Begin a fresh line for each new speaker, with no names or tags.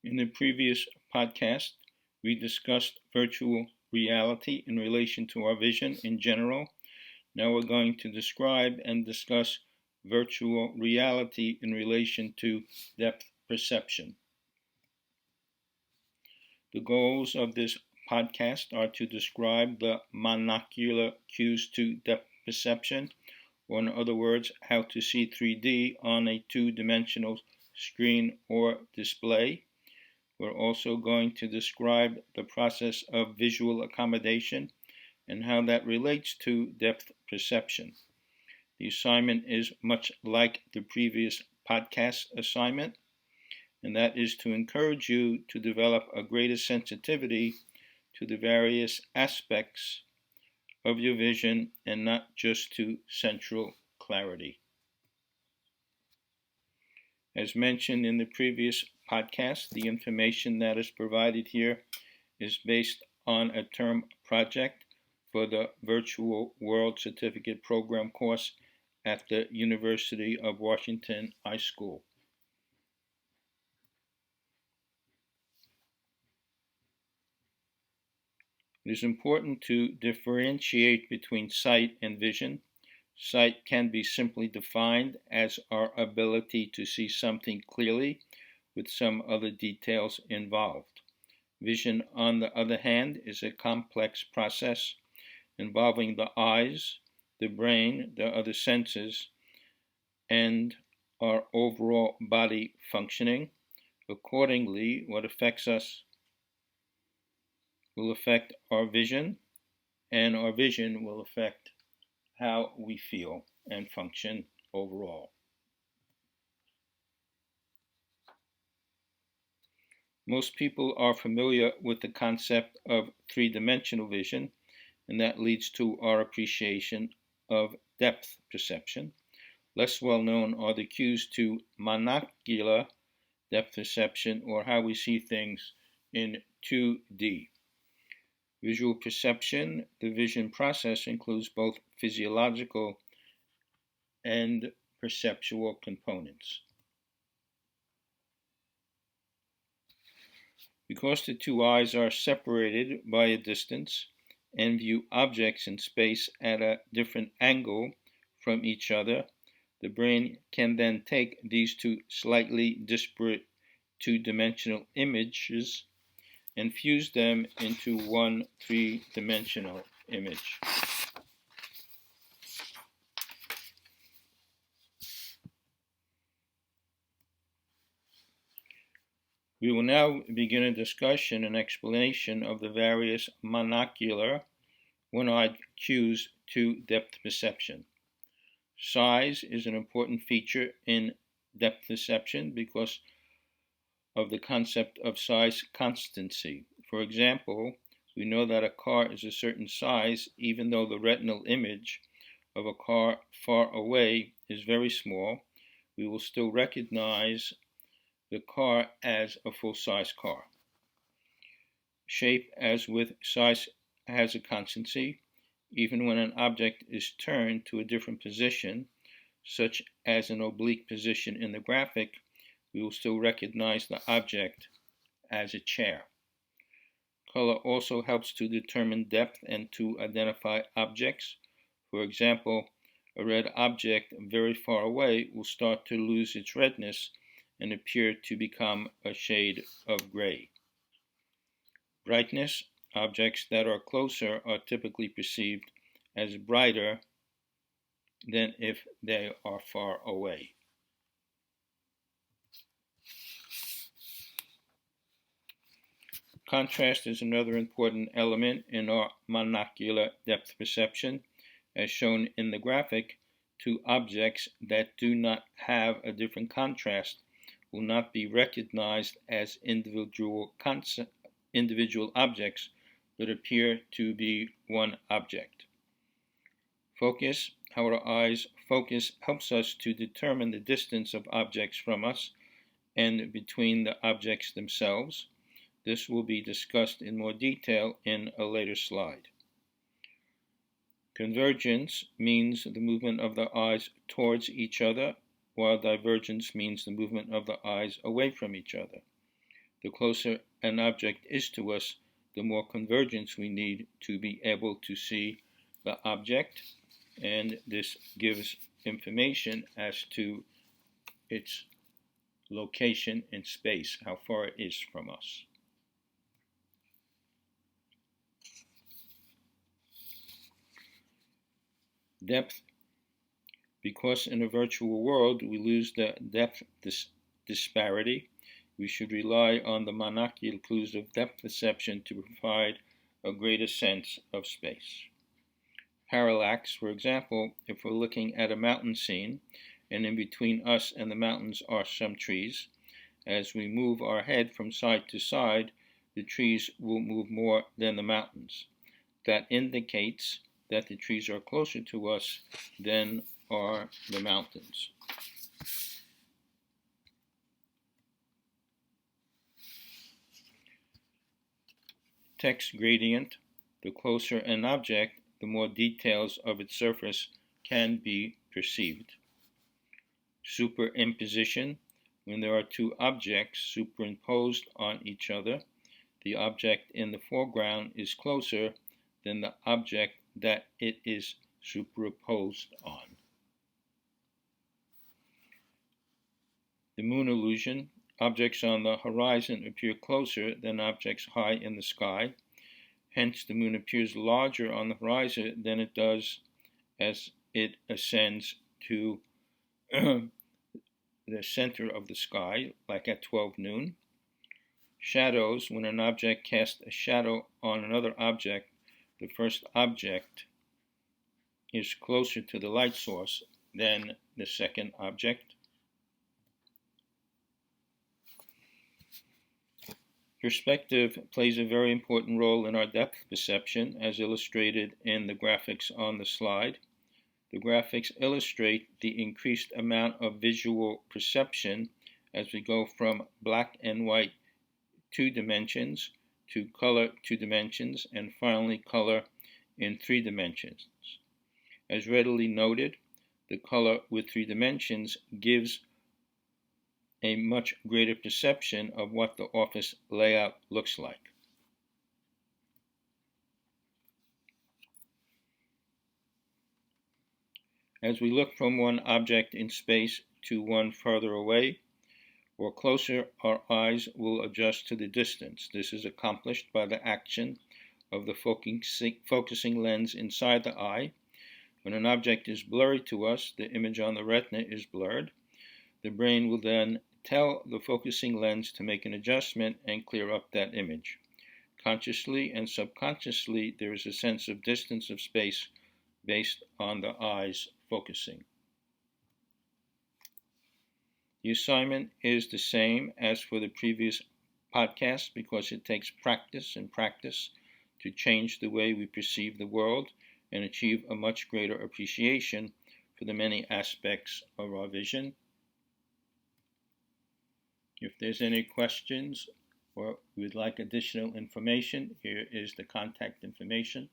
In the previous podcast, we discussed virtual reality in relation to our vision in general. Now we're going to describe and discuss virtual reality in relation to depth perception. The goals of this podcast are to describe the monocular cues to depth perception, or in other words, how to see 3D on a two-dimensional screen or display. We're also going to describe the process of visual accommodation and how that relates to depth perception. The assignment is much like the previous podcast assignment, and that is to encourage you to develop a greater sensitivity to the various aspects of your vision and not just to central clarity. As mentioned in the previous podcast, the information that is provided here is based on a term project for the Virtual World Certificate Program course at the University of Washington High School. It is important to differentiate between sight and vision. Sight can be simply defined as our ability to see something clearly with some other details involved. Vision, on the other hand, is a complex process involving the eyes, the brain, the other senses, and our overall body functioning. Accordingly, what affects us will affect our vision, and our vision will affect how we feel and function overall. Most people are familiar with the concept of three-dimensional vision, and that leads to our appreciation of depth perception. Less well known are the cues to monocular depth perception, or how we see things in 2D. Visual perception, the vision process, includes both physiological and perceptual components. Because the two eyes are separated by a distance and view objects in space at a different angle from each other, the brain can then take these two slightly disparate two-dimensional images and fuse them into one three-dimensional image. We will now begin a discussion and explanation of the various monocular, one-eyed cues to depth perception. Size is an important feature in depth perception because of the concept of size constancy. For example, we know that a car is a certain size even though the retinal image of a car far away is very small. We will still recognize the car as a full-size car. Shape, as with size, has a constancy. Even when an object is turned to a different position, such as an oblique position in the graphic, we will still recognize the object as a chair. Color also helps to determine depth and to identify objects. For example, a red object very far away will start to lose its redness and appear to become a shade of gray. Brightness, objects that are closer are typically perceived as brighter than if they are far away. Contrast is another important element in our monocular depth perception. As shown in the graphic, two objects that do not have a different contrast will not be recognized as individual objects, but appear to be one object. Focus, how our eyes focus, helps us to determine the distance of objects from us and between the objects themselves. This will be discussed in more detail in a later slide. Convergence means the movement of the eyes towards each other, while divergence means the movement of the eyes away from each other. The closer an object is to us, the more convergence we need to be able to see the object, and this gives information as to its location in space, how far it is from us. Depth. Because in a virtual world we lose the depth disparity, we should rely on the monocular clues of depth perception to provide a greater sense of space. Parallax, for example, if we're looking at a mountain scene and in between us and the mountains are some trees, as we move our head from side to side, the trees will move more than the mountains. That indicates that the trees are closer to us than are the mountains. Text gradient. The closer an object, the more details of its surface can be perceived. Superimposition. When there are two objects superimposed on each other, the object in the foreground is closer than the object that it is superimposed on. The moon illusion. Objects on the horizon appear closer than objects high in the sky. Hence, the moon appears larger on the horizon than it does as it ascends to the center of the sky, like at 12 noon. Shadows. When an object casts a shadow on another object, the first object is closer to the light source than the second object. Perspective plays a very important role in our depth perception, as illustrated in the graphics on the slide. The graphics illustrate the increased amount of visual perception as we go from black and white 2 dimensions to color 2 dimensions and finally color in 3 dimensions. As readily noted, the color with 3 dimensions gives a much greater perception of what the office layout looks like. As we look from one object in space to one further away or closer, our eyes will adjust to the distance. This is accomplished by the action of the focusing lens inside the eye. When an object is blurry to us, the image on the retina is blurred. The brain will then tell the focusing lens to make an adjustment and clear up that image. Consciously and subconsciously, there is a sense of distance of space based on the eye's focusing. The assignment is the same as for the previous podcast because it takes practice and practice to change the way we perceive the world and achieve a much greater appreciation for the many aspects of our vision. If there's any questions or you would like additional information, here is the contact information.